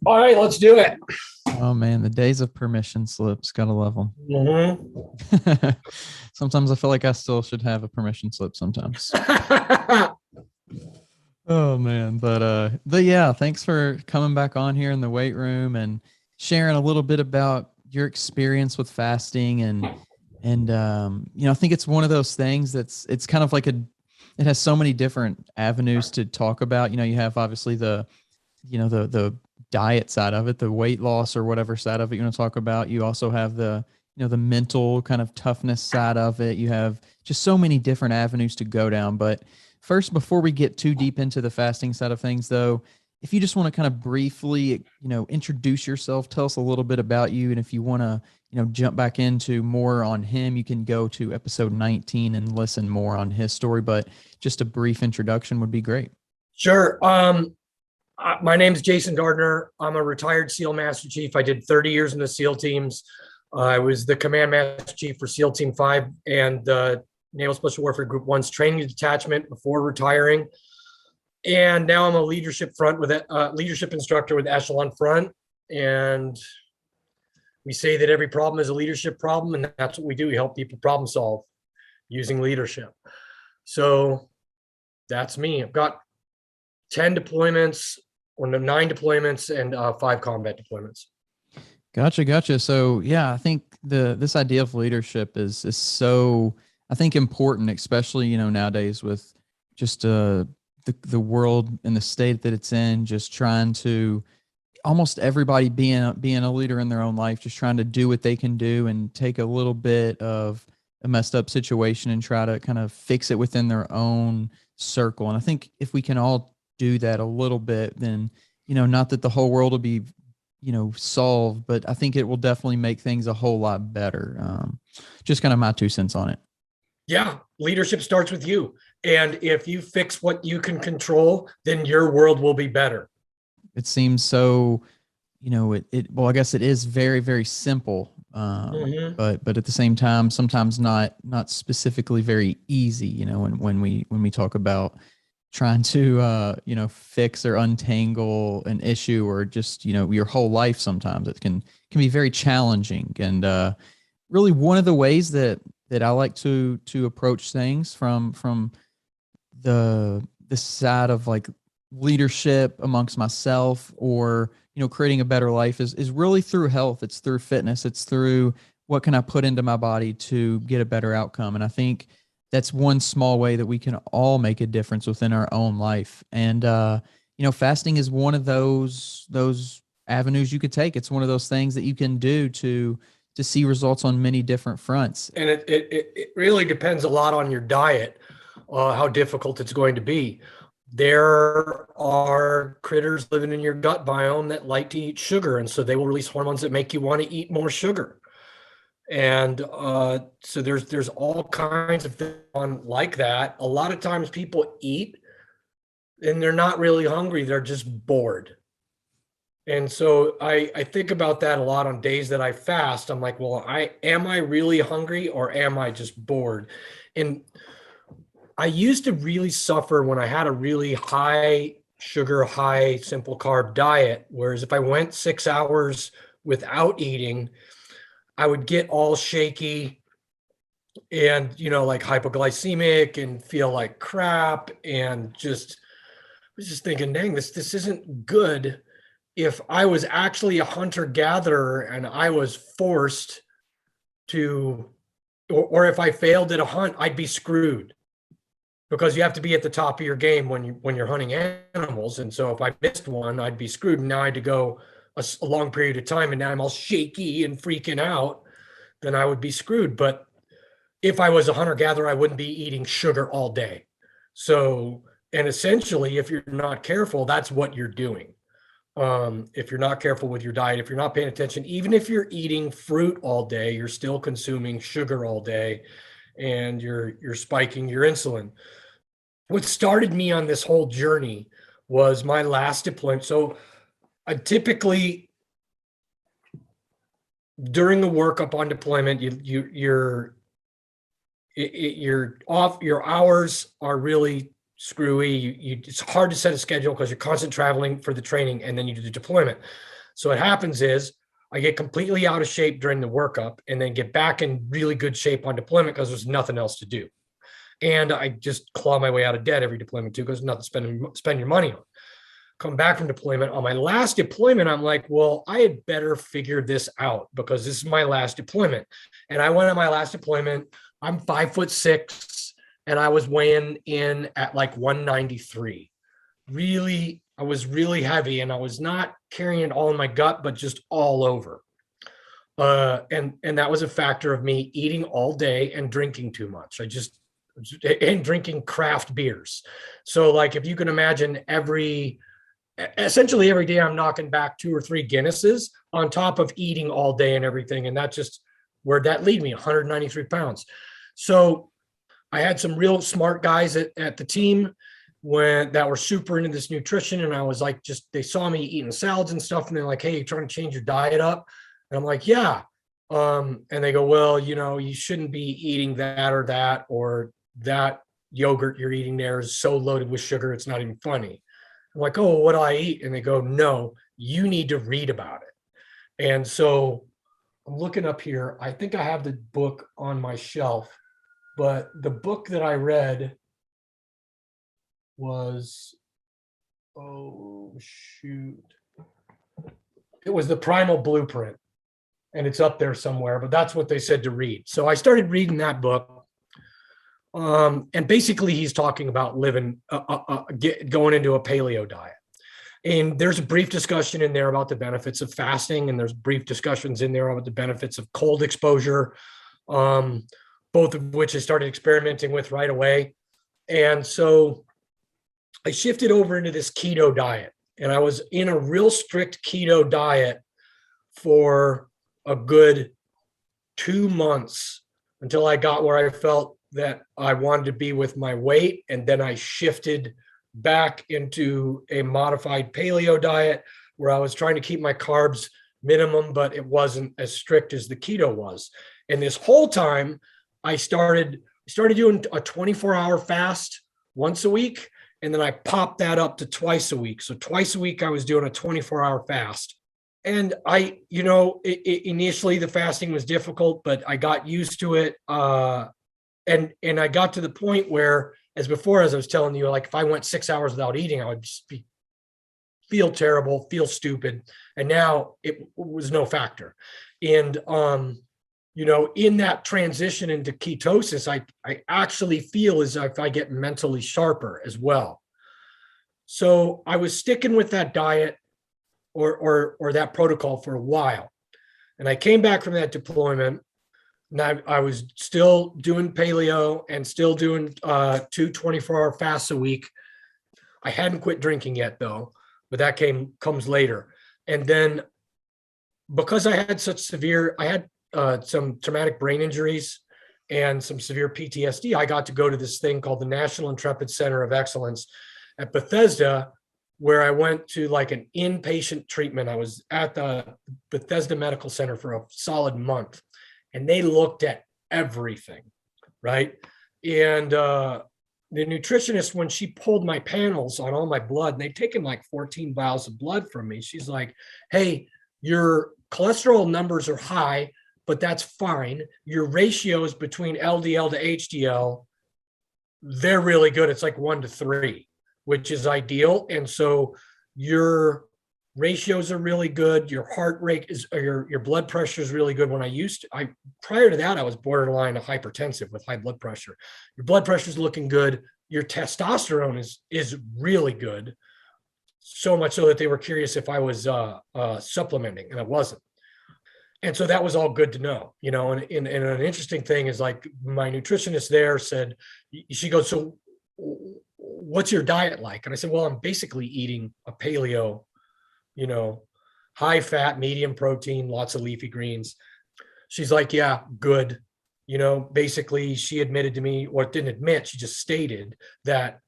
All right, let's do it. Oh man, the days of permission slips, gotta love them. Mm-hmm. Sometimes I feel like I still should have a permission slip sometimes. Oh man, but yeah, thanks for coming back on here in the weight room and sharing a little bit about your experience with fasting and I think it's one of those things it's kind of like it has so many different avenues to talk about. You have obviously the diet side of it, the weight loss or whatever side of it you want to talk about. You also have the mental kind of toughness side of it. You have just so many different avenues to go down. But first, before we get too deep into the fasting side of things, though, if you just want to kind of briefly, introduce yourself, tell us a little bit about you. And if you want to, jump back into more on him, you can go to episode 19 and listen more on his story. But just a brief introduction would be great. Sure. My name's Jason Gardner. I'm a retired SEAL Master Chief. I did 30 years in the SEAL teams. I was the Command Master Chief for SEAL Team 5 and the Naval Special Warfare Group 1's training detachment before retiring. And now I'm a leadership instructor with Echelon Front. And we say that every problem is a leadership problem, and that's what we do. We help people problem solve using leadership. So that's me. I've got 10 deployments, or 9 deployments, and 5 combat deployments. Gotcha. So yeah, I think this idea of leadership is so, I think, important, especially nowadays with just the world and the state that it's in, just trying to almost everybody being a leader in their own life, just trying to do what they can do and take a little bit of a messed up situation and try to kind of fix it within their own circle. And I think if we can all do that a little bit, then not that the whole world will be solved, but I think it will definitely make things a whole lot better. Just kind of my 2 cents on it. Yeah, leadership starts with you. And if you fix what you can control, then your world will be better. It seems so, well, I guess it is very, very simple. But at the same time, sometimes not specifically very easy, when we talk about trying to, fix or untangle an issue or just, your whole life. Sometimes it can be very challenging. And really one of the ways that I like to approach things from the side of like leadership amongst myself or, creating a better life is really through health. It's through fitness. It's through what can I put into my body to get a better outcome. And I think that's one small way that we can all make a difference within our own life. And, fasting is one of those avenues you could take. It's one of those things that you can do to see results on many different fronts. And it really depends a lot on your diet, how difficult it's going to be. There are critters living in your gut biome that like to eat sugar, and so they will release hormones that make you want to eat more sugar. And so there's all kinds of things on like that. A lot of times people eat and they're not really hungry, they're just bored. And so I think about that a lot on days that I fast. I'm like, well, am I really hungry or am I just bored? And I used to really suffer when I had a really high sugar, high simple carb diet. Whereas if I went 6 hours without eating, I would get all shaky and, like hypoglycemic and feel like crap. And just was just thinking, dang, this isn't good. If I was actually a hunter gatherer and I was forced to, or if I failed at a hunt, I'd be screwed. Because you have to be at the top of your game when you're hunting animals. And so if I missed one, I'd be screwed. And now I had to go a long period of time and now I'm all shaky and freaking out, then I would be screwed. But if I was a hunter gatherer, I wouldn't be eating sugar all day. So, and essentially, if you're not careful, that's what you're doing. If you're not careful with your diet, if you're not paying attention, even if you're eating fruit all day, you're still consuming sugar all day and you're spiking your insulin. What started me on this whole journey was my last deployment. So I typically, during the workup on deployment, your hours are really screwy. It's hard to set a schedule because you're constant traveling for the training and then you do the deployment. So what happens is I get completely out of shape during the workup and then get back in really good shape on deployment because there's nothing else to do. And I just claw my way out of debt every deployment too, because nothing to spend your money on. Come back from deployment. On my last deployment, I'm like, well, I had better figure this out because this is my last deployment. And I went on my last deployment. I'm 5'6", and I was weighing in at like 193. Really, I was really heavy, and I was not carrying it all in my gut, but just all over. And that was a factor of me eating all day and drinking too much. And drinking craft beers. So like, if you can imagine essentially every day I'm knocking back 2 or 3 Guinnesses on top of eating all day and everything. And that just, where'd that lead me? 193 pounds. So I had some real smart guys at the team that were super into this nutrition. And I was like, they saw me eating salads and stuff. And they're like, hey, you trying to change your diet up? And I'm like, yeah. And they go, well, you shouldn't be eating that that yogurt you're eating there is so loaded with sugar, it's not even funny. I'm like, oh, what do I eat? And they go, no, you need to read about it. And so I'm looking up here. I think I have the book on my shelf, but the book that I read was, oh, shoot. It was the Primal Blueprint, and it's up there somewhere, but that's what they said to read. So I started reading that book. And basically he's talking about going into a paleo diet. And there's a brief discussion in there about the benefits of fasting. And there's brief discussions in there about the benefits of cold exposure, both of which I started experimenting with right away. And so I shifted over into this keto diet, and I was in a real strict keto diet for a good 2 months until I got where I felt that I wanted to be with my weight. And then I shifted back into a modified paleo diet where I was trying to keep my carbs minimum, but it wasn't as strict as the keto was. And this whole time I started doing a 24-hour fast once a week. And then I popped that up to twice a week. So twice a week I was doing a 24-hour fast. And initially the fasting was difficult, but I got used to it. And I got to the point where, as I was telling you, like if I went 6 hours without eating, I would just feel terrible, feel stupid. And now it was no factor. And, in that transition into ketosis, I actually feel as if I get mentally sharper as well. So I was sticking with that diet or that protocol for a while. And I came back from that deployment. And I was still doing paleo and still doing 2 24-hour fasts a week. I hadn't quit drinking yet, though, but that comes later. And then because I had some traumatic brain injuries and some severe PTSD, I got to go to this thing called the National Intrepid Center of Excellence at Bethesda, where I went to like an inpatient treatment. I was at the Bethesda Medical Center for a solid month. And they looked at everything, right? And the nutritionist, when she pulled my panels on all my blood, and they'd taken like 14 vials of blood from me, she's like, hey, your cholesterol numbers are high, but that's fine. Your ratios between LDL to HDL, they're really good. It's like 1-3, which is ideal. And so your ratios are really good. Your heart rate your blood pressure is really good. Prior to that, I was borderline hypertensive with high blood pressure. Your blood pressure is looking good. Your testosterone is really good. So much so that they were curious if I was supplementing, and I wasn't. And so that was all good to know, and an interesting thing is like my nutritionist there said, she goes, so what's your diet like? And I said, well, I'm basically eating a paleo, high fat, medium protein, lots of leafy greens. She's like, yeah, good. Basically she admitted to me, or didn't admit, she just stated that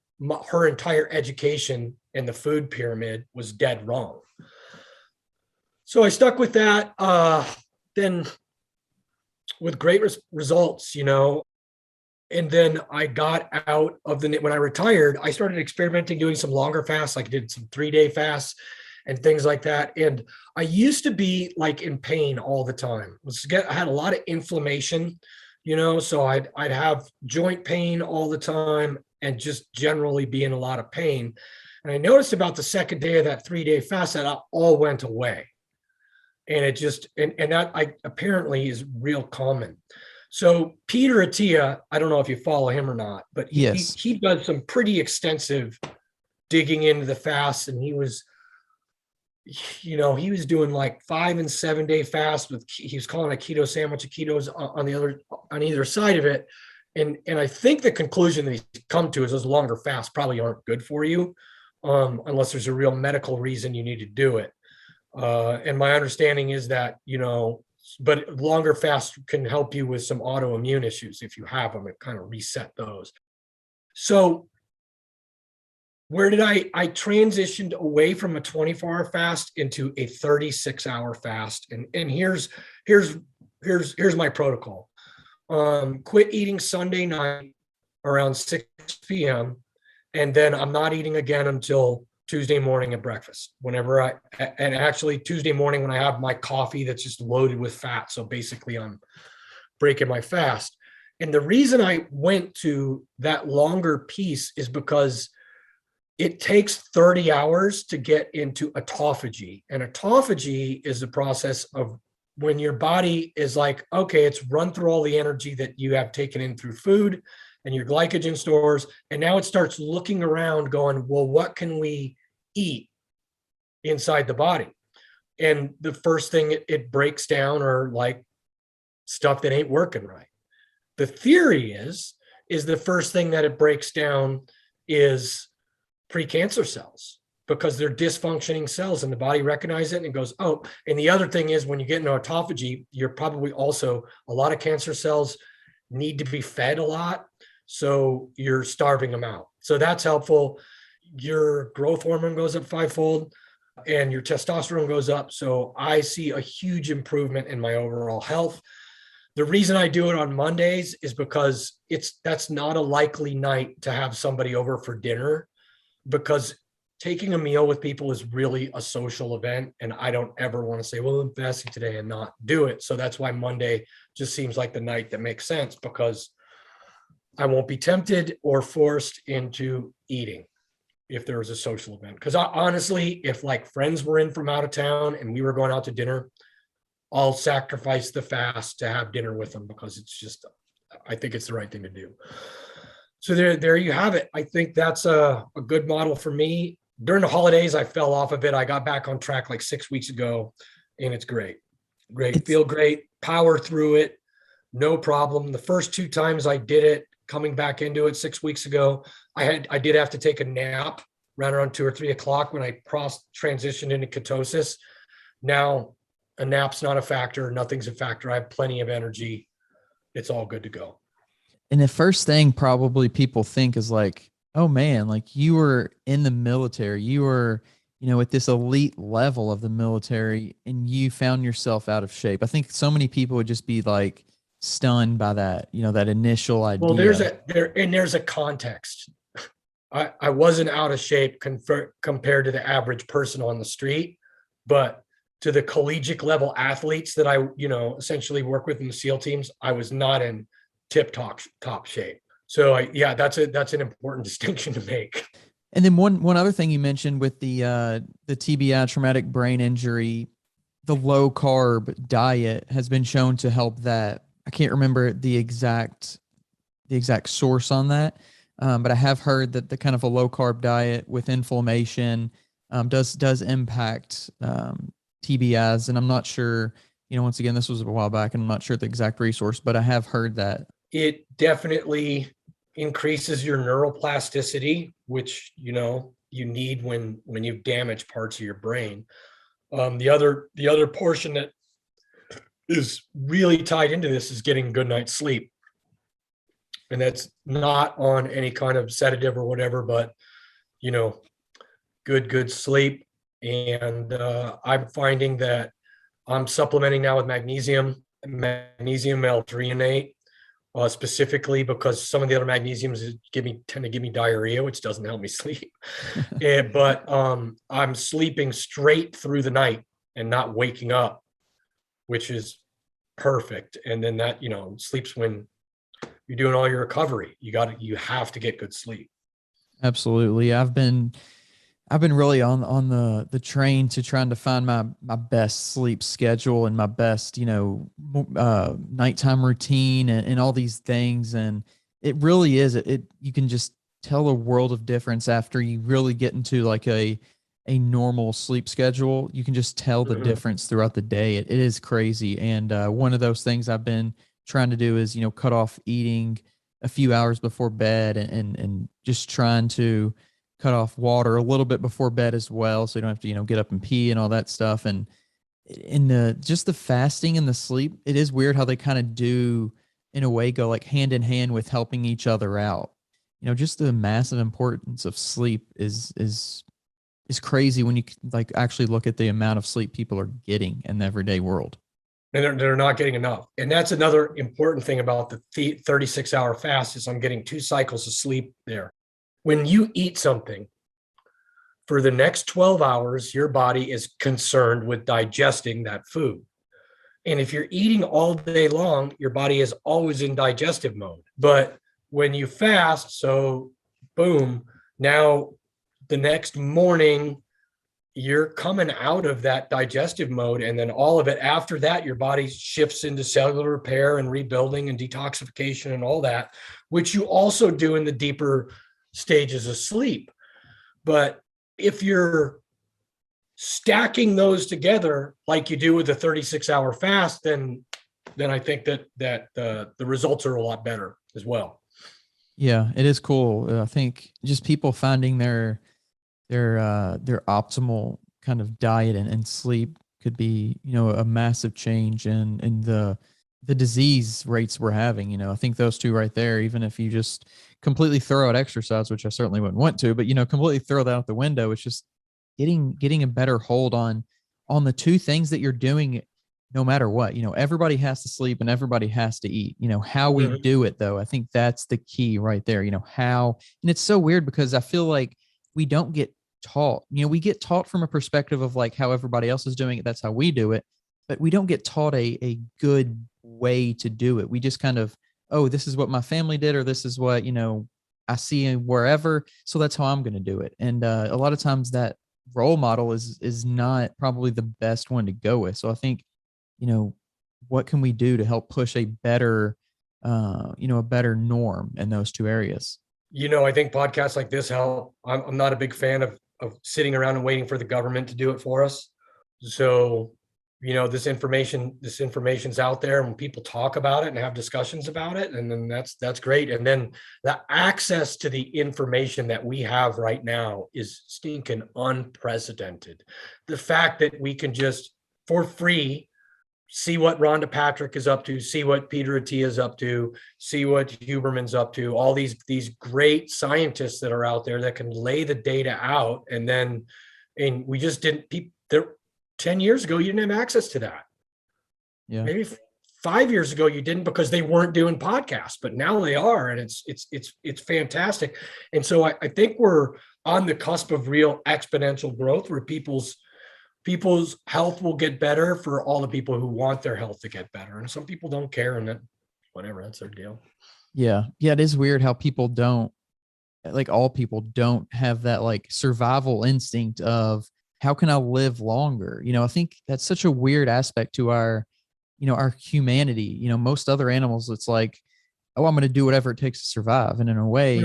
her entire education in the food pyramid was dead wrong. So I stuck with that. Then with great results, and then I got out of when I retired, I started experimenting doing some longer fasts. Like I did some 3-day fasts. and things like that. And I used to be like in pain all the time. I had a lot of inflammation, so I'd have joint pain all the time and just generally be in a lot of pain. And I noticed about the second day of that 3-day fast that all went away. And it just, and that apparently is real common. So Peter Attia, I don't know if you follow him or not, but Yes. he does some pretty extensive digging into the fast, and he was doing like 5 and 7 day fast he was calling a keto sandwich of ketos on either side of it. And I think the conclusion that he's come to is those longer fasts probably aren't good for you, unless there's a real medical reason you need to do it. And my understanding is that, but longer fasts can help you with some autoimmune issues. If you have them, it kind of reset those. So where did I transitioned away from a 24-hour fast into a 36-hour fast. And here's my protocol. Quit eating Sunday night around 6 p.m. And then I'm not eating again until Tuesday morning at breakfast, and actually Tuesday morning when I have my coffee that's just loaded with fat. So basically I'm breaking my fast. And the reason I went to that longer piece is because it takes 30 hours to get into autophagy. And autophagy is the process of when your body is like, okay, it's run through all the energy that you have taken in through food and your glycogen stores. And now it starts looking around going, well, what can we eat inside the body? And the first thing it breaks down are like stuff that ain't working right. The theory is the first thing that it breaks down is precancer cells, because they're dysfunctioning cells and the body recognizes it and goes, oh. And the other thing is when you get into autophagy, you're probably also, a lot of cancer cells need to be fed a lot. So you're starving them out. So that's helpful. Your growth hormone goes up 5-fold and your testosterone goes up. So I see a huge improvement in my overall health. The reason I do it on Mondays is because that's not a likely night to have somebody over for dinner, because taking a meal with people is really a social event. And I don't ever want to say, well, I'm fasting today and not do it. So that's why Monday just seems like the night that makes sense, because I won't be tempted or forced into eating if there was a social event. Because honestly, if like friends were in from out of town and we were going out to dinner, I'll sacrifice the fast to have dinner with them, because I think it's the right thing to do. So there you have it. I think that's a good model for me. During the holidays, I fell off a bit. I got back on track like 6 weeks ago, and it's great. Feel great, power through it, no problem. The first 2 times I did it, coming back into it 6 weeks ago, I did have to take a nap around 2 or 3 o'clock when I transitioned into ketosis. Now a nap's not a factor. Nothing's a factor. I have plenty of energy. It's all good to go. And the first thing probably people think is like, oh man, like you were in the military, you were, at this elite level of the military, and you found yourself out of shape. I think so many people would just be like stunned by that, that initial idea. Well, there's a context. I wasn't out of shape compared to the average person on the street, but to the collegiate level athletes that I, essentially work with in the SEAL teams, I was not in top shape. So that's an important distinction to make. And then one other thing you mentioned with the TBI, traumatic brain injury, the low carb diet has been shown to help that. I can't remember the exact source on that, but I have heard that the kind of a low carb diet with inflammation does impact TBIs, and I'm not sure. Once again, this was a while back, and I'm not sure the exact resource, but I have heard that it definitely increases your neuroplasticity, which you need when you've damaged parts of your brain. The other portion that is really tied into this is getting a good night's sleep, and that's not on any kind of sedative or whatever, but good sleep. And I'm finding that I'm supplementing now with magnesium L-threonate. specifically because some of the other magnesiums tend to give me diarrhea, which doesn't help me sleep. But I'm sleeping straight through the night and not waking up, which is perfect. And then that, sleep's when you're doing all your recovery. You have to get good sleep. Absolutely. I've been really on the train to trying to find my best sleep schedule and my best, nighttime routine and all these things. And it really is, you can just tell a world of difference after you really get into like a normal sleep schedule. You can just tell the difference throughout the day. It is crazy. And one of those things I've been trying to do is, cut off eating a few hours before bed and just trying to cut off water a little bit before bed as well. So you don't have to, get up and pee and all that stuff. And in just the fasting and the sleep, it is weird how they kind of do in a way go like hand in hand with helping each other out. Just the massive importance of sleep is crazy when you like actually look at the amount of sleep people are getting in the everyday world. And they're not getting enough. And that's another important thing about the 36-hour fast is I'm getting 2 cycles of sleep there. When you eat something, for the next 12 hours, your body is concerned with digesting that food. And if you're eating all day long, your body is always in digestive mode. But when you fast, so boom, now the next morning, you're coming out of that digestive mode. And then all of it after that, your body shifts into cellular repair and rebuilding and detoxification and all that, which you also do in the deeper stages of sleep. But if you're stacking those together like you do with a 36-hour fast, then I think that the results are a lot better as well. Yeah, it is cool. I think just people finding their optimal kind of diet and sleep could be, a massive change in the disease rates we're having. I think those two right there, even if you just completely throw out exercise, which I certainly wouldn't want to, but, completely throw that out the window, it's just getting a better hold on the two things that you're doing no matter what. Everybody has to sleep and everybody has to eat. How we do it though, I think that's the key right there. How, and it's so weird because I feel like we don't get taught, we get taught from a perspective of like how everybody else is doing it. That's how we do it. But we don't get taught a good way to do it. We just kind of, oh, this is what my family did, or this is what, I see wherever. So that's how I'm going to do it. And a lot of times that role model is not probably the best one to go with. So I think, what can we do to help push a better, a better norm in those two areas? I think podcasts like this help. I'm not a big fan of sitting around and waiting for the government to do it for us. So, this information's out there and people talk about it and have discussions about it. And then that's great. And then the access to the information that we have right now is stinking unprecedented. The fact that we can just for free see what Rhonda Patrick is up to, see what Peter Attia is up to, see what Huberman's up to, all these great scientists that are out there that can lay the data out. And we just didn't, 10 years ago, you didn't have access to that. Yeah. Maybe 5 years ago you didn't because they weren't doing podcasts, but now they are. And it's fantastic. And so I think we're on the cusp of real exponential growth where people's health will get better for all the people who want their health to get better. And some people don't care, and whatever, that's their deal. Yeah. Yeah. It is weird how people don't, like all people don't have that like survival instinct of how can I live longer? I think that's such a weird aspect to our humanity. Most other animals, it's like, oh, I'm going to do whatever it takes to survive. And in a way,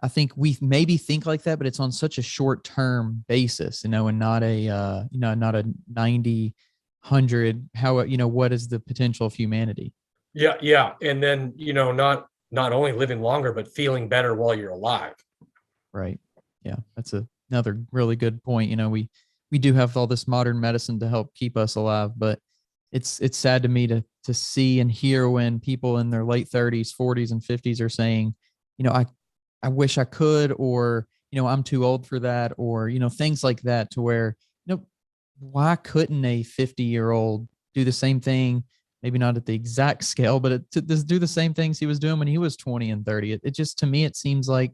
I think we maybe think like that, but it's on such a short-term basis, and not a, not a 90, 100, how, what is the potential of humanity? Yeah. Yeah. And then, not only living longer, but feeling better while you're alive. Right. Yeah. That's another really good point. We do have all this modern medicine to help keep us alive, but it's sad to me to see and hear when people in their late 30s, 40s, and 50s are saying, I wish I could, or, I'm too old for that, or, things like that, to where, why couldn't a 50-year-old do the same thing maybe not at the exact scale, but to do the same things he was doing when he was 20 and 30. It just, to me, it seems like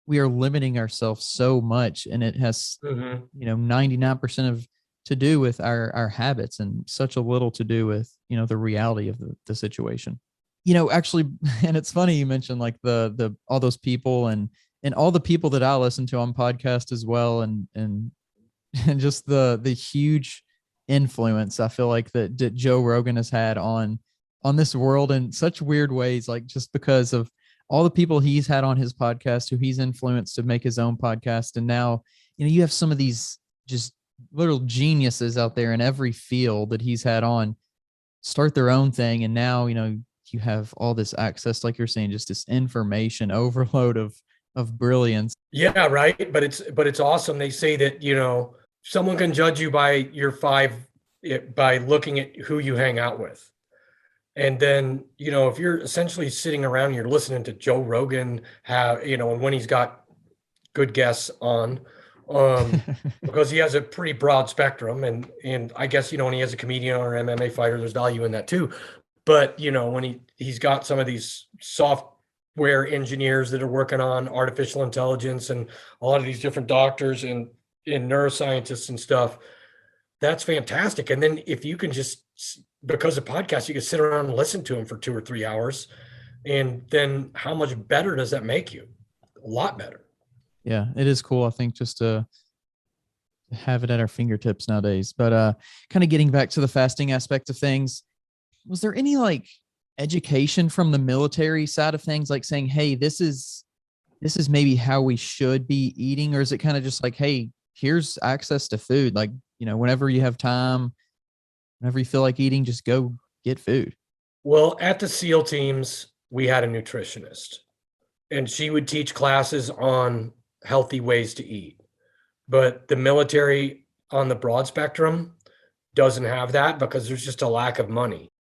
we are limiting ourselves so much, and it has, 99% of to do with our habits and such a little to do with, the reality of the situation. Actually, and it's funny you mentioned like the all those people and all the people that I listen to on podcast as well, and and just the huge influence I feel like that Joe Rogan has had on this world in such weird ways, like just because of all the people he's had on his podcast who he's influenced to make his own podcast. And now, you have some of these just little geniuses out there in every field that he's had on start their own thing. And now, you have all this access, like you're saying, just this information overload of brilliance. Yeah, right. But it's awesome. They say that, someone can judge you by by looking at who you hang out with. And then, if you're essentially sitting around, you're listening to Joe Rogan, and when he's got good guests on, because he has a pretty broad spectrum, and I guess, when he has a comedian or an MMA fighter, there's value in that too. But, when he's got some of these software engineers that are working on artificial intelligence, and a lot of these different doctors and neuroscientists and stuff, that's fantastic. And then if you can just, because of podcasts, you can sit around and listen to them for 2 or 3 hours. And then how much better does that make you? A lot better. Yeah, it is cool. I think just to have it at our fingertips nowadays. But kind of getting back to the fasting aspect of things, was there any like education from the military side of things, like saying, hey, this is maybe how we should be eating? Or is it kind of just like, hey, here's access to food, like, whenever you have time, whenever you feel like eating, just go get food? Well, at the SEAL teams, we had a nutritionist, and she would teach classes on healthy ways to eat. But the military on the broad spectrum doesn't have that because there's just a lack of money.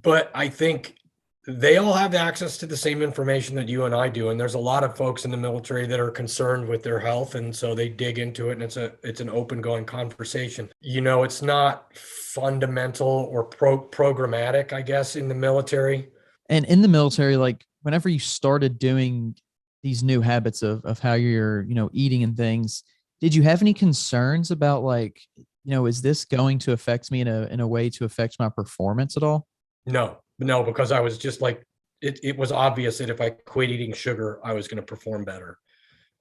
But I think they all have access to the same information that you and I do. And there's a lot of folks in the military that are concerned with their health. And so they dig into it, and it's an open going conversation. It's not fundamental or programmatic, I guess, in the military. And in the military, like whenever you started doing these new habits of how you're, eating and things, did you have any concerns about like, is this going to affect me in a way to affect my performance at all? No, because I was just like, it was obvious that if I quit eating sugar, I was going to perform better.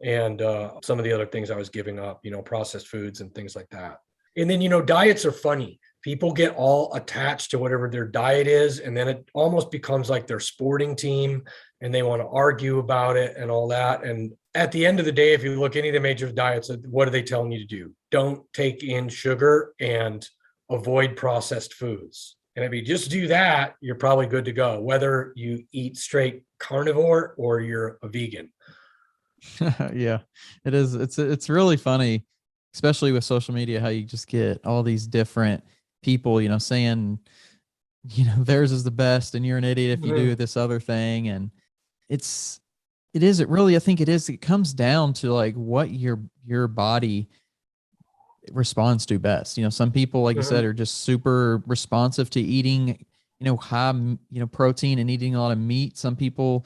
And some of the other things I was giving up, processed foods and things like that. And then, diets are funny. People get all attached to whatever their diet is, and then it almost becomes like their sporting team, and they want to argue about it and all that. And at the end of the day, if you look at any of the major diets, what are they telling you to do? Don't take in sugar and avoid processed foods. And if you just do that, you're probably good to go, whether you eat straight carnivore or you're a vegan. Yeah, it is. It's really funny, especially with social media, how you just get all these different people, saying, theirs is the best and you're an idiot if you do this other thing. And it really, I think it comes down to like what your body responds to best. Some people, like you said, are just super responsive to eating, high, protein and eating a lot of meat. Some people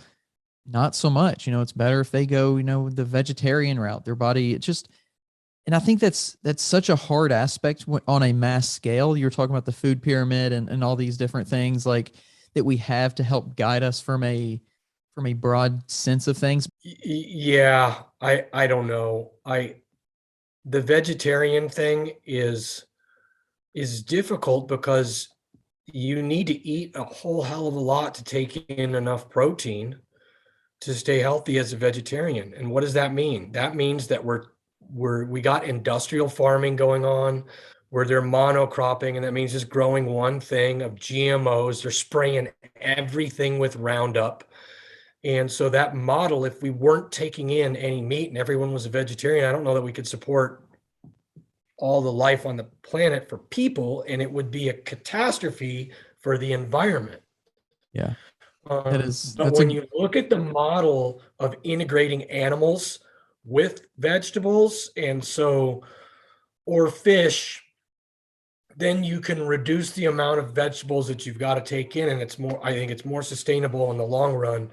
not so much. It's better if they go, the vegetarian route. Their body, and I think that's such a hard aspect on a mass scale. You're talking about the food pyramid and all these different things like that we have to help guide us from a broad sense of things. Yeah, I don't know. The vegetarian thing is difficult because you need to eat a whole hell of a lot to take in enough protein to stay healthy as a vegetarian. And what does that mean? That means that we got industrial farming going on where they're monocropping, and that means just growing one thing of GMOs. They're spraying everything with Roundup. And so that model, if we weren't taking in any meat and everyone was a vegetarian, I don't know that we could support all the life on the planet for people, and it would be a catastrophe for the environment. Yeah. But when you look at the model of integrating animals with vegetables, or fish, then you can reduce the amount of vegetables that you've got to take in, and I think it's more sustainable in the long run.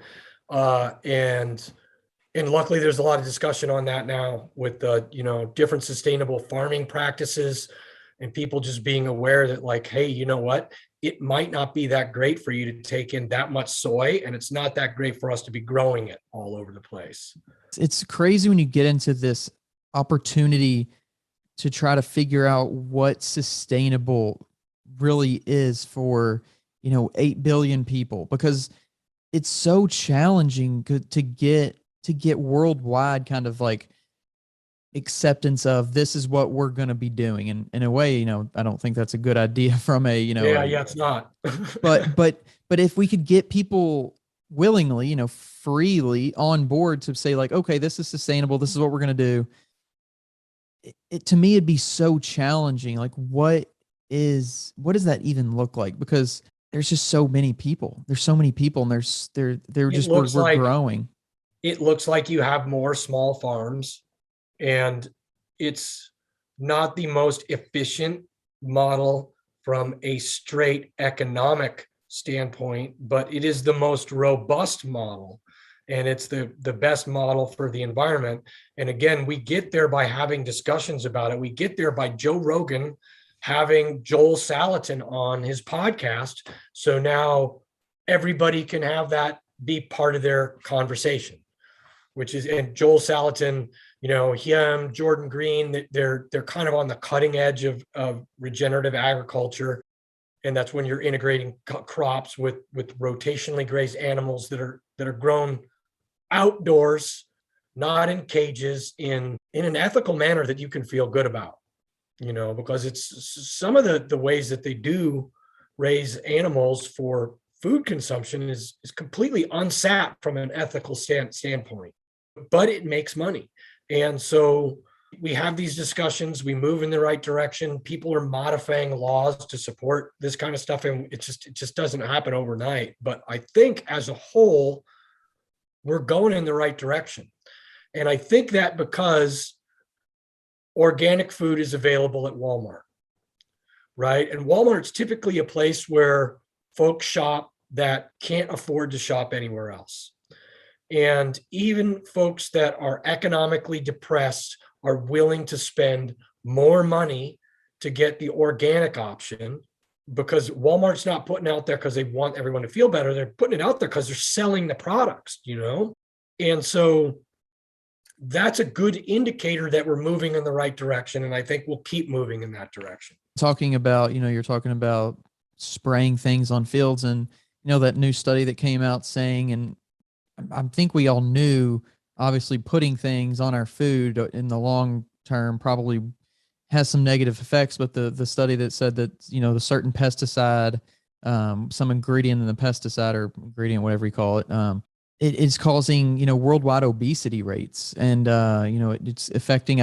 And luckily there's a lot of discussion on that now with different sustainable farming practices, and people just being aware that, like, hey, you know what? It might not be that great for you to take in that much soy, and it's not that great for us to be growing it all over the place. It's crazy when you get into this opportunity to try to figure out what sustainable really is for, 8 billion people, because it's so challenging to get worldwide kind of like acceptance of this is what we're going to be doing. And in a way, I don't think that's a good idea from Yeah, it's not. but if we could get people willingly, freely on board to say like, okay, this is sustainable, this is what we're going to do. It to me, it'd be so challenging. Like, what does that even look like? Because there's just so many people. There's so many people, and we're growing. It looks like you have more small farms, and it's not the most efficient model from a straight economic standpoint, but it is the most robust model, and it's the best model for the environment. And again, we get there by having discussions about it. We get there by Joe Rogan having Joel Salatin on his podcast. So now everybody can have that be part of their conversation, and Joel Salatin, him, Jordan Green, they're kind of on the cutting edge of regenerative agriculture. And that's when you're integrating crops with rotationally grazed animals that are grown outdoors, not in cages, in an ethical manner that you can feel good about, because it's some of the ways that they do raise animals for food consumption is completely unsat from an ethical standpoint, but it makes money. And so we have these discussions, we move in the right direction. People are modifying laws to support this kind of stuff, and it just doesn't happen overnight. But I think as a whole, we're going in the right direction. And I think that because organic food is available at Walmart, right? And Walmart's typically a place where folks shop that can't afford to shop anywhere else. And even folks that are economically depressed are willing to spend more money to get the organic option, because Walmart's not putting out there because they want everyone to feel better. They're putting it out there because they're selling the products, And so that's a good indicator that we're moving in the right direction. And I think we'll keep moving in that direction. Talking about, you're talking about spraying things on fields, and, that new study that came out saying, and I think we all knew, obviously putting things on our food in the long term probably has some negative effects, but the study that said that, the certain pesticide, some ingredient in the pesticide or ingredient, whatever you call it, it is causing, worldwide obesity rates. And, it's affecting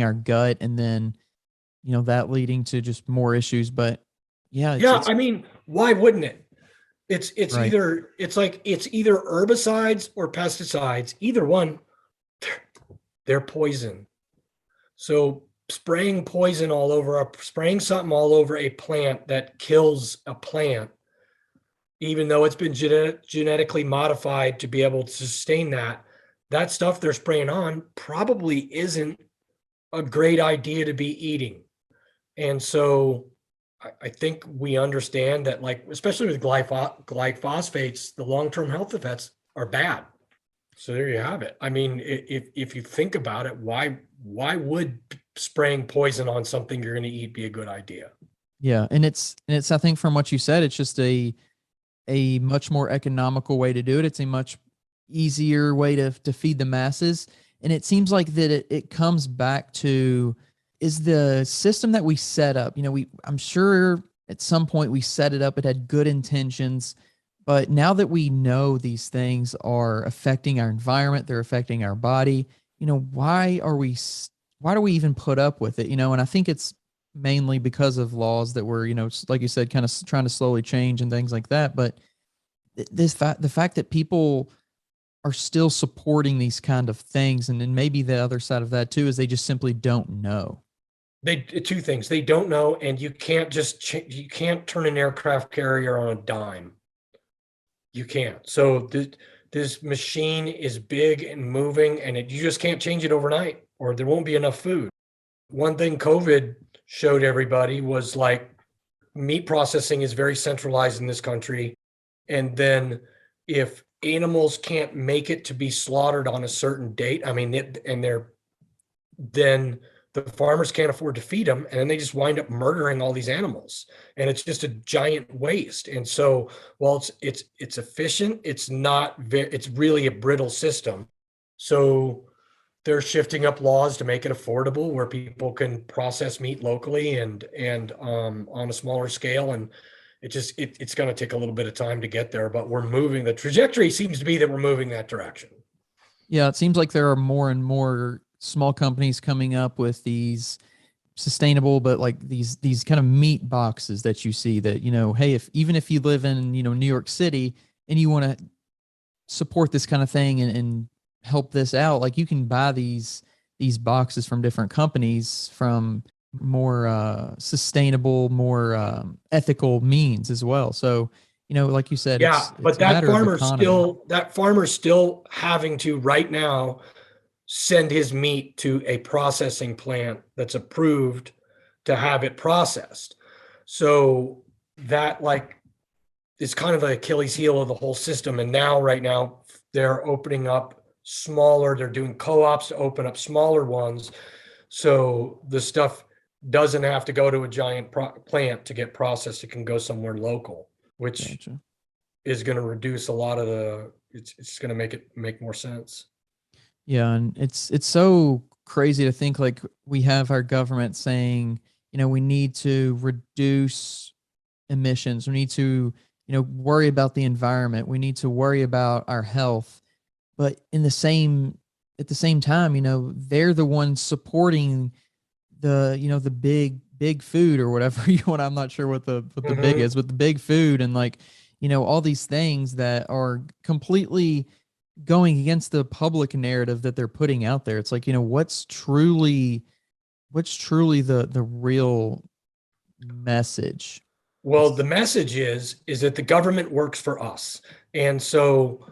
our gut, and then, that leading to just more issues. But yeah. I mean, why wouldn't it? It's right. either herbicides or pesticides. Either one, they're poison. So spraying something all over a plant that kills a plant, even though it's been genetically modified to be able to sustain that stuff they're spraying on probably isn't a great idea to be eating. And so I think we understand that, like, especially with glyphosates, the long-term health effects are bad. So there you have it. I mean, if you think about it, why would spraying poison on something you're going to eat be a good idea? Yeah, and it's I think from what you said, it's just a much more economical way to do it. It's a much easier way to feed the masses, and it seems like that it comes back to, is the system that we set up. I'm sure at some point we set it up, it had good intentions, but now that we know these things are affecting our environment, they're affecting our body, why do we even put up with it? And I think it's mainly because of laws that were, like you said, kind of trying to slowly change and things like that. But the fact that people are still supporting these kind of things, and then maybe the other side of that too is they just simply don't know. two things. They don't know, and you can't just you can't turn an aircraft carrier on a dime. You can't. So this machine is big and moving, and you just can't change it overnight, or there won't be enough food. One thing COVID showed everybody was like meat processing is very centralized in this country. And then if animals can't make it to be slaughtered on a certain date, I mean, then the farmers can't afford to feed them, and then they just wind up murdering all these animals, and it's just a giant waste. And so, while it's efficient, it's really a brittle system. So they're shifting up laws to make it affordable, where people can process meat locally and on a smaller scale. And it's going to take a little bit of time to get there, but we're moving. The trajectory seems to be that we're moving that direction. Yeah, it seems like there are more and more small companies coming up with these sustainable, but like these kind of meat boxes that you see that, hey, even if you live in, New York City and you want to support this kind of thing and help this out, like you can buy these boxes from different companies from more sustainable, more ethical means as well. So, like you said, Yeah, it's but a matter of economy. that farmer's still having to right now send his meat to a processing plant that's approved to have it processed. So that like is kind of the Achilles heel of the whole system. And right now they're opening up they're doing co-ops to open up smaller ones. So the stuff doesn't have to go to a giant plant to get processed. It can go somewhere local, which Gotcha. is going to reduce a lot of it's going to make more sense. Yeah, and it's so crazy to think like we have our government saying, we need to reduce emissions. We need to, worry about the environment. We need to worry about our health. But at the same time, they're the ones supporting the big food or whatever you want. I'm not sure what the big is, but the big food and like, all these things that are completely going against the public narrative that they're putting out there. It's like, what's truly the real message? Well, the message is that the government works for us. And so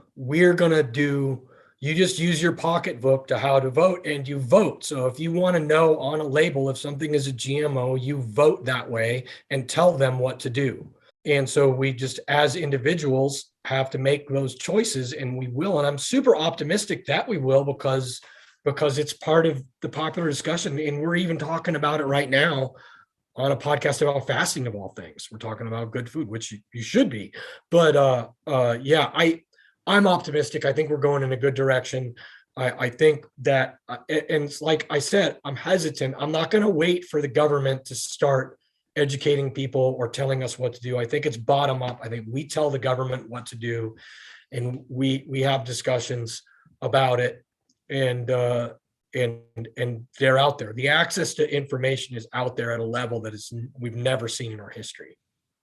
you just use your pocketbook to how to vote, and you vote. So if you want to know on a label if something is a GMO, you vote that way and tell them what to do. And so we just, as individuals, have to make those choices, and we will. And I'm super optimistic that we will, because it's part of the popular discussion. And we're even talking about it right now on a podcast about fasting, of all things. We're talking about good food, which you should be. But yeah, I'm optimistic. I think we're going in a good direction. I think that, and it's like I said, I'm hesitant. I'm not going to wait for the government to start educating people or telling us what to do. I think it's bottom up. I think we tell the government what to do, and we have discussions about it, and they're out there. The access to information is out there at a level that we've never seen in our history.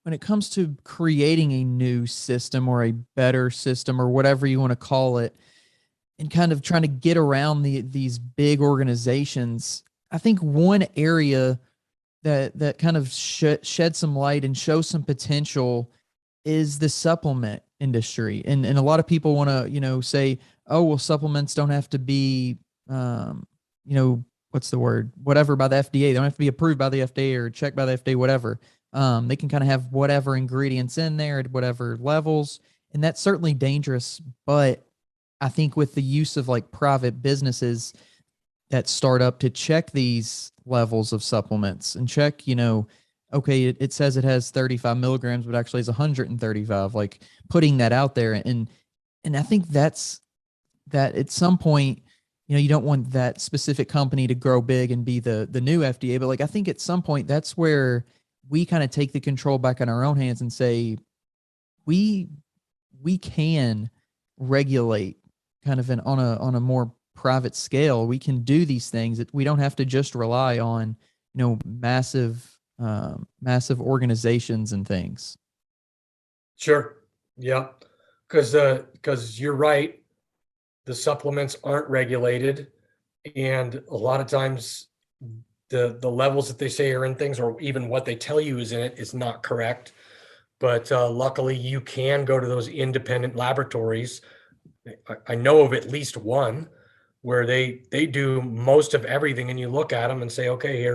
When it comes to creating a new system or a better system or whatever you want to call it, and kind of trying to get around these big organizations, I think one area that kind of shed some light and show some potential is the supplement industry. And a lot of people want to, say, oh, well, supplements don't have to be, what's the word? Whatever by the FDA. They don't have to be approved by the FDA or checked by the FDA, whatever. They can kind of have whatever ingredients in there at whatever levels. And that's certainly dangerous. But I think with the use of like private businesses that start up to check these levels of supplements and check, okay, it says it has 35 milligrams, but actually it's 135, like putting that out there. And I think that at some point, you don't want that specific company to grow big and be the new FDA, but like, I think at some point that's where we kind of take the control back in our own hands and say, we can regulate kind of on a more private scale. We can do these things that we don't have to just rely on, massive organizations and things. Sure. Yeah. Because you're right. The supplements aren't regulated. And a lot of times the levels that they say are in things, or even what they tell you is in it, is not correct. But luckily, you can go to those independent laboratories. I know of at least one where they do most of everything, and you look at them and say, okay,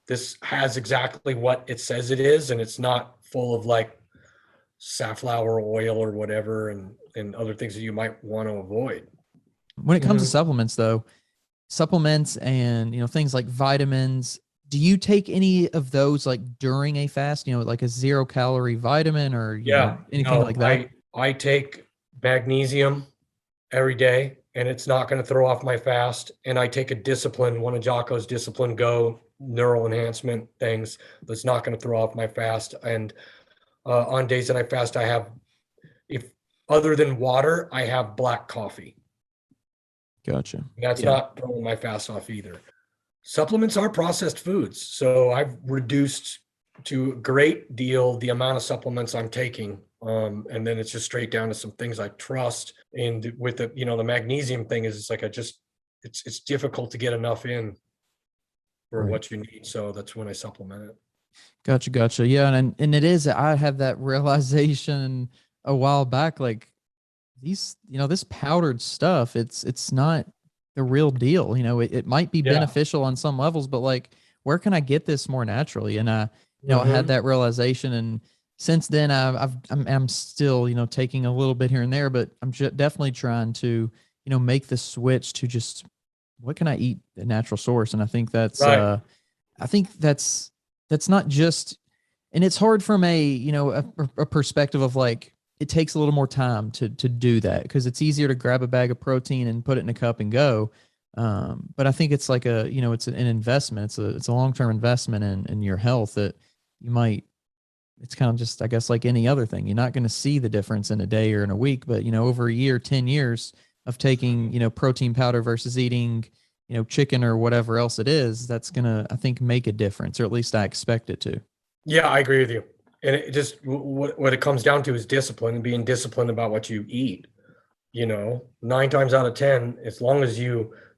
this has exactly what it says it is, and it's not full of like safflower oil or whatever, and other things that you might want to avoid. When it comes to supplements, though, supplements and, things like vitamins, do you take any of those like during a fast, like a 0-calorie vitamin or, anything like that? I take magnesium every day, and it's not going to throw off my fast. And I take one of Jocko's Discipline Go neural enhancement things that's not going to throw off my fast. And on days that I fast, I have, if other than water, I have black coffee. Gotcha. That's not throwing my fast off either. Supplements are processed foods, so I've reduced to a great deal the amount of supplements I'm taking. And then it's just straight down to some things I trust. And with the, the magnesium thing is, it's like it's difficult to get enough in for what you need. So that's when I supplement it. Gotcha. Yeah. And it is, I have that realization a while back, like these, this powdered stuff, it's not the real deal. It might be beneficial on some levels, but like, where can I get this more naturally? And I had that realization, and since then I'm still, taking a little bit here and there, but I'm definitely trying to, make the switch to just, what can I eat at natural source? And I think that's, that's not just, and it's hard from a perspective of like, it takes a little more time to do that, because it's easier to grab a bag of protein and put it in a cup and go. But I think it's like it's an investment. It's a long-term investment in your health that you might, it's kind of just, I guess, like any other thing. You're not going to see the difference in a day or in a week, but, over a year, 10 years of taking, protein powder versus eating, chicken or whatever else it is, that's going to, I think, make a difference, or at least I expect it to. Yeah, I agree with you. And it just, what it comes down to is discipline, and being disciplined about what you eat. 9 times out of 10, as long as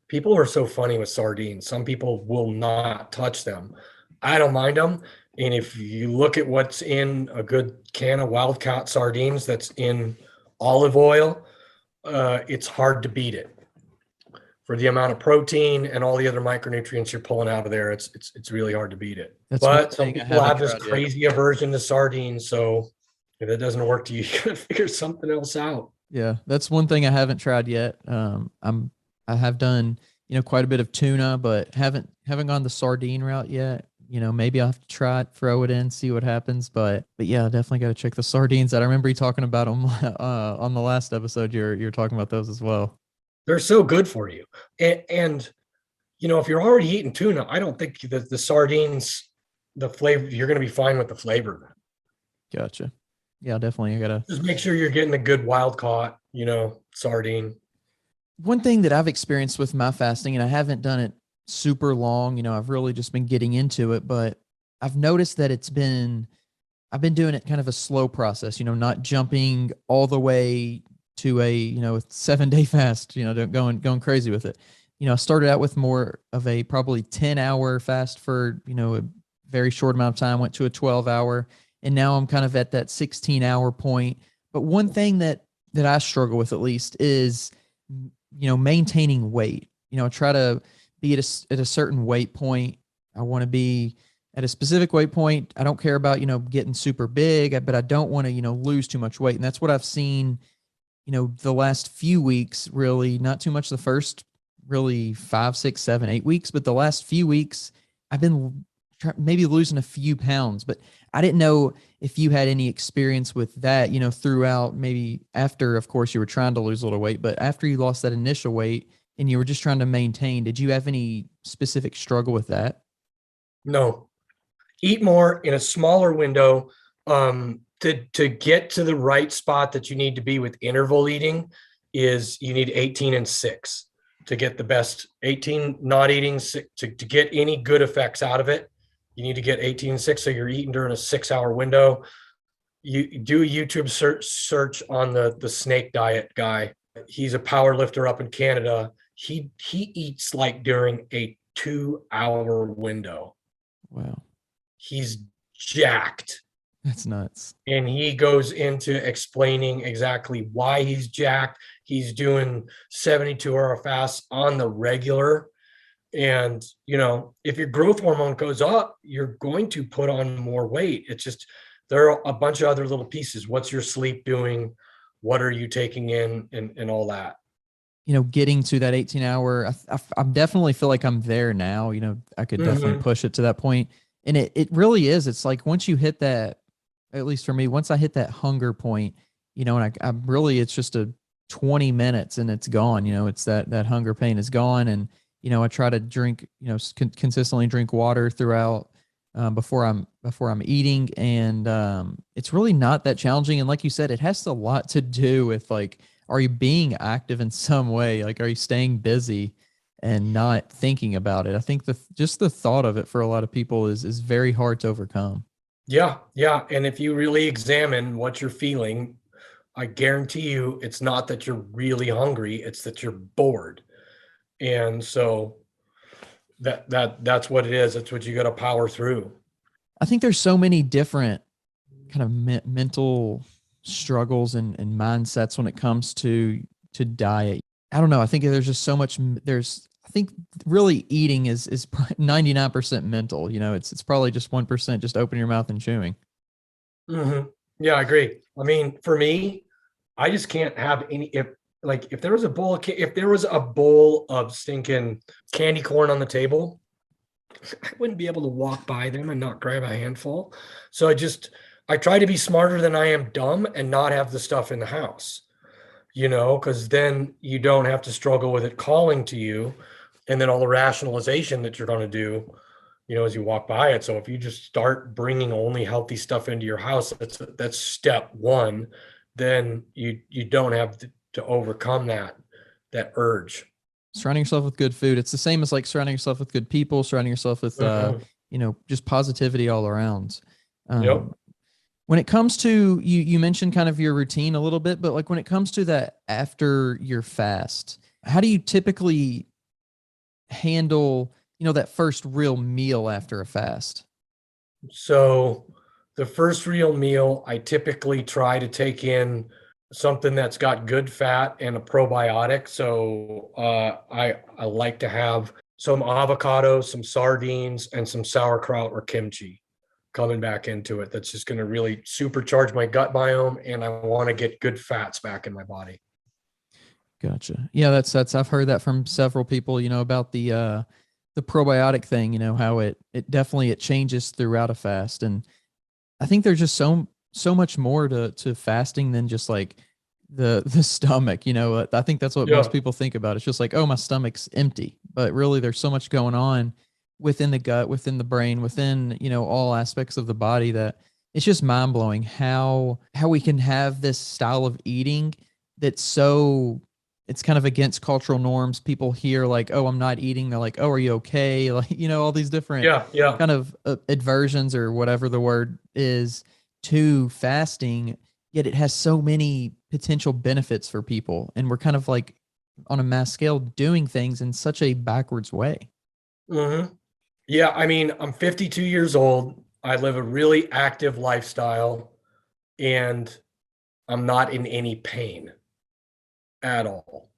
people are so funny with sardines. Some people will not touch them. I don't mind them. And if you look at what's in a good can of wild caught sardines that's in olive oil, it's hard to beat it. For the amount of protein and all the other micronutrients you're pulling out of there, it's really hard to beat it. But some people have this crazy aversion to sardines, so if it doesn't work to you, you gotta figure something else out. Yeah, that's one thing I haven't tried yet. I have done, quite a bit of tuna, but haven't gone the sardine route yet. Maybe I'll have to try it, throw it in, see what happens. But yeah, definitely got to check the sardines out. I remember you talking about them on the last episode. You're talking about those as well. They're so good for you. And if you're already eating tuna, I don't think that the sardines, the flavor, you're going to be fine with the flavor. Gotcha. Yeah, definitely. I gotta just make sure you're getting a good wild caught, sardine. One thing that I've experienced with my fasting, and I haven't done it super long, I've really just been getting into it, but I've noticed that I've been doing it kind of a slow process, not jumping all the way to a 7-day fast, going crazy with it. I started out with more of a probably 10-hour fast for a very short amount of time, went to a 12-hour, and now I'm kind of at that 16-hour point. But one thing that I struggle with, at least, is maintaining weight. I try to be at a certain weight point. I want to be at a specific weight point. I don't care about getting super big, but I don't want to lose too much weight, and that's what I've seen the last few weeks. Really not too much the first really 5, 6, 7, 8 weeks, but the last few weeks I've been maybe losing a few pounds. But I didn't know if you had any experience with that, throughout, maybe after, of course, you were trying to lose a little weight, but after you lost that initial weight and you were just trying to maintain, did you have any specific struggle with that? No. Eat more in a smaller window. To get to the right spot that you need to be with interval eating is you need 18 and 6 to get the best. 18 not eating, to get any good effects out of it. You need to get 18 and 6, so you're eating during a 6-hour window. You do a YouTube search on the snake diet guy. He's a power lifter up in Canada. He eats like during a 2-hour window. Wow. He's jacked. That's nuts. And he goes into explaining exactly why he's jacked. He's doing 72-hour fasts on the regular. And, if your growth hormone goes up, you're going to put on more weight. It's just, there are a bunch of other little pieces. What's your sleep doing? What are you taking in and all that? Getting to that 18-hour, I definitely feel like I'm there now. I could definitely push it to that point. And it really is. It's like once you hit that, at least for me, once I hit that hunger point, and I really, it's just a 20 minutes and it's gone. It's that hunger pain is gone. And, I try to drink, consistently drink water throughout before I'm eating. And it's really not that challenging. And like you said, it has a lot to do with like, are you being active in some way? Like, are you staying busy and not thinking about it? I think just the thought of it for a lot of people is very hard to overcome. Yeah. Yeah. And if you really examine what you're feeling, I guarantee you it's not that you're really hungry, it's that you're bored. And so that's what it is. That's what you got to power through. I think there's so many different kind of mental struggles and mindsets when it comes to diet. I don't know. I think there's just so much. I think really eating is 99% mental. It's probably just 1% just open your mouth and chewing. Mm-hmm. Yeah, I agree. I mean, for me, I just can't have any. If there was a bowl of stinking candy corn on the table, I wouldn't be able to walk by them and not grab a handful. So I try to be smarter than I am dumb and not have the stuff in the house, because then you don't have to struggle with it calling to you, and then all the rationalization that you're going to do, as you walk by it. So if you just start bringing only healthy stuff into your house, that's step one. Then you don't have to overcome that urge. Surrounding yourself with good food. It's the same as like surrounding yourself with good people, surrounding yourself with, just positivity all around. Yep. When it comes to, you mentioned kind of your routine a little bit, but like when it comes to that after your fast, how do you typically handle, that first real meal after a fast? So the first real meal, I typically try to take in something that's got good fat and a probiotic. So I like to have some avocado, some sardines, and some sauerkraut or kimchi coming back into it. That's just going to really supercharge my gut biome, and I want to get good fats back in my body. Gotcha. Yeah, that's I've heard that from several people, about the probiotic thing, how it definitely it changes throughout a fast. And I think there's just so much more to fasting than just like the stomach. I think that's what most people think about. It's just like, oh, my stomach's empty, but really there's so much going on within the gut, within the brain, within, all aspects of the body, that it's just mind blowing how we can have this style of eating that's so, it's kind of against cultural norms. People hear like, oh, I'm not eating. They're like, oh, are you okay? Like, all these different kind of aversions or whatever the word is to fasting, yet it has so many potential benefits for people. And we're kind of like on a mass scale doing things in such a backwards way. Mm-hmm. Yeah. I mean, I'm 52 years old. I live a really active lifestyle, and I'm not in any pain at all.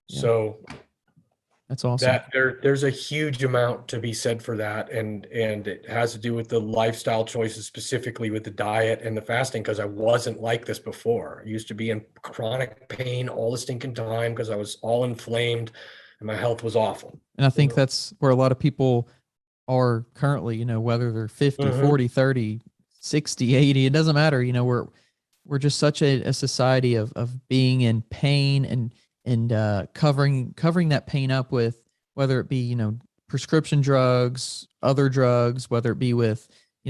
Yeah. So that's awesome. That there's a huge amount to be said for that, and it has to do with the lifestyle choices, specifically with the diet and the fasting, because I wasn't like this before. I used to be in chronic pain all the stinking time because I was all inflamed and my health was awful. And I think that's where a lot of people are currently, whether they're 50, 40, 30, 60, 80, it doesn't matter. We're just such a society of being in pain and covering that pain up with, whether it be, prescription drugs, other drugs, whether it be with,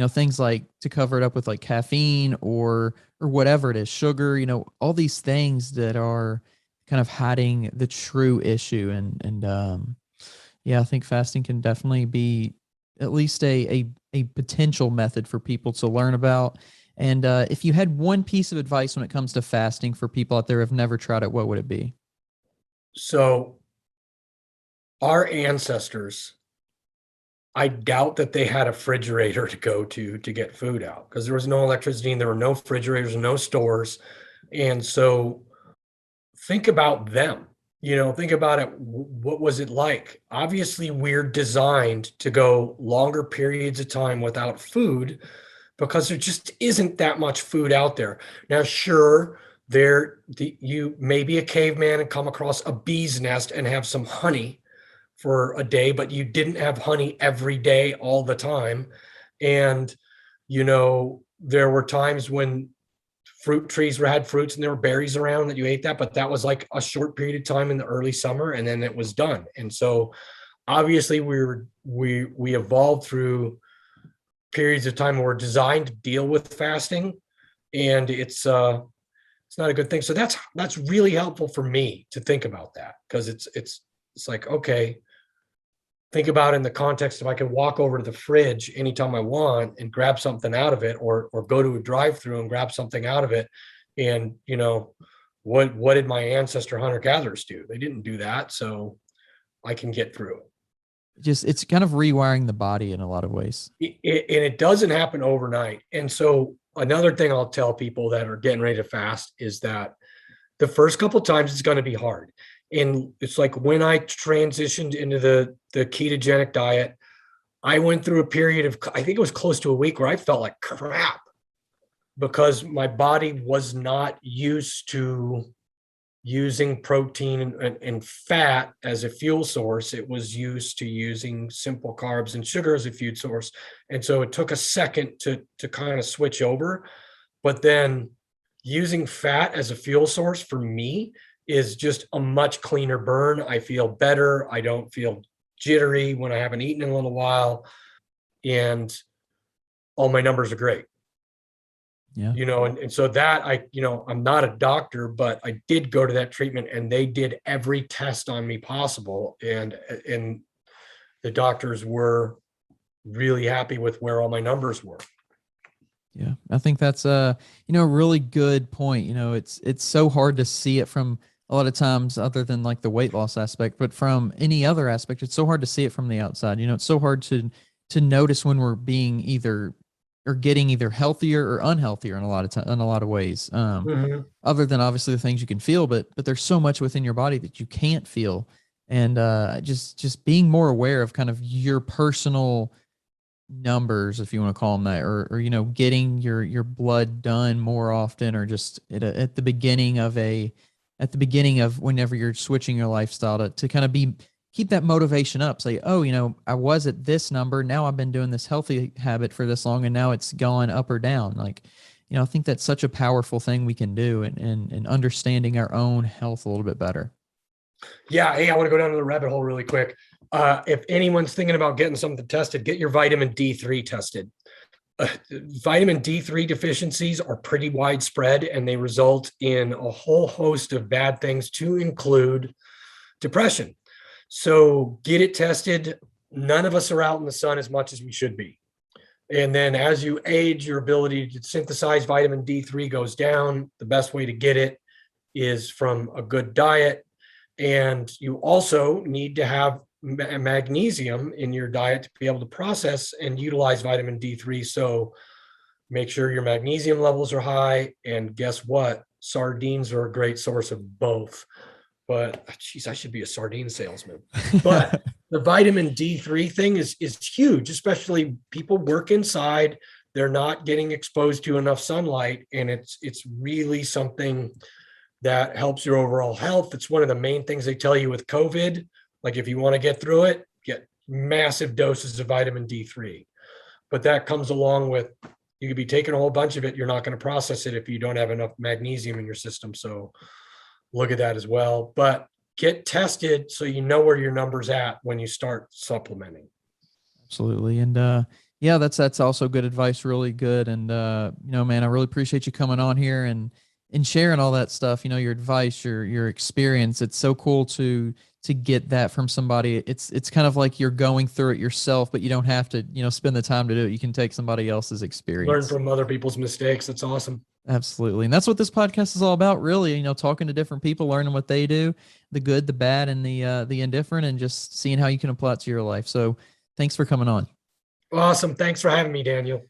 things like to cover it up with like caffeine or whatever it is, sugar, all these things that are kind of hiding the true issue. And yeah, I think fasting can definitely be at least a potential method for people to learn about. And if you had one piece of advice when it comes to fasting for people out there who have never tried it, what would it be? So our ancestors, I doubt that they had a refrigerator to go to get food out, because there was no electricity and there were no refrigerators and no stores. And so think about them, think about it. What was it like? Obviously, we're designed to go longer periods of time without food because there just isn't that much food out there. Now, sure, you may be a caveman and come across a bee's nest and have some honey for a day, but you didn't have honey every day all the time. And, there were times when fruit trees had fruits and there were berries around that you ate that, but that was like a short period of time in the early summer and then it was done. And so obviously we evolved through periods of time where we're designed to deal with fasting, and it's not a good thing. So that's really helpful for me to think about that, because it's like, okay, think about it in the context of I can walk over to the fridge anytime I want and grab something out of it, or go to a drive-through and grab something out of it. And what did my ancestor hunter-gatherers do? They didn't do that, so I can get through it. It's kind of rewiring the body in a lot of ways. And it doesn't happen overnight. And so another thing I'll tell people that are getting ready to fast is that the first couple of times it's going to be hard. And it's like when I transitioned into the ketogenic diet, I went through a period of, I think it was close to a week, where I felt like crap because my body was not used to using protein and fat as a fuel source. It was used to using simple carbs and sugar as a food source. And so it took a second to kind of switch over. But then using fat as a fuel source for me is just a much cleaner burn. I feel better. I don't feel jittery when I haven't eaten in a little while. And all my numbers are great. Yeah. And so that I'm not a doctor, but I did go to that treatment and they did every test on me possible. And the doctors were really happy with where all my numbers were. Yeah. I think that's a really good point. It's so hard to see it from a lot of times, other than like the weight loss aspect, but from any other aspect, it's so hard to see it from the outside. It's so hard to notice when we're being getting either healthier or unhealthier in a lot of ways. Other than obviously the things you can feel, but there's so much within your body that you can't feel. And just being more aware of kind of your personal numbers, if you want to call them that, or getting your blood done more often, or just at the beginning of whenever you're switching your lifestyle to kind of keep that motivation up. Say, oh, I was at this number. Now I've been doing this healthy habit for this long and now it's gone up or down. Like, I think that's such a powerful thing we can do and understanding our own health a little bit better. Yeah. Hey, I want to go down to the rabbit hole really quick. If anyone's thinking about getting something tested, get your vitamin D3 tested. Vitamin D3 deficiencies are pretty widespread and they result in a whole host of bad things, to include depression. So get it tested. None of us are out in the sun as much as we should be. And then as you age, your ability to synthesize vitamin D3 goes down. The best way to get it is from a good diet. And you also need to have magnesium in your diet to be able to process and utilize vitamin D3. So make sure your magnesium levels are high. And guess what? Sardines are a great source of both. But geez, I should be a sardine salesman. But the vitamin D3 thing is huge, especially people work inside. They're not getting exposed to enough sunlight. And it's really something that helps your overall health. It's one of the main things they tell you with COVID. Like if you want to get through it, get massive doses of vitamin D3. But that comes along with, you could be taking a whole bunch of it. You're not going to process it if you don't have enough magnesium in your system. So look at that as well. But get tested so you know where your number's at when you start supplementing. Absolutely. And yeah, that's also good advice. Really good. And man, I really appreciate you coming on here and sharing all that stuff, your advice, your experience. It's so cool to get that from somebody. It's kind of like you're going through it yourself, but you don't have to, spend the time to do it. You can take somebody else's experience. Learn from other people's mistakes. That's awesome. Absolutely. And that's what this podcast is all about, really, talking to different people, learning what they do, the good, the bad, and the indifferent, and just seeing how you can apply it to your life. So thanks for coming on. Awesome. Thanks for having me, Daniel.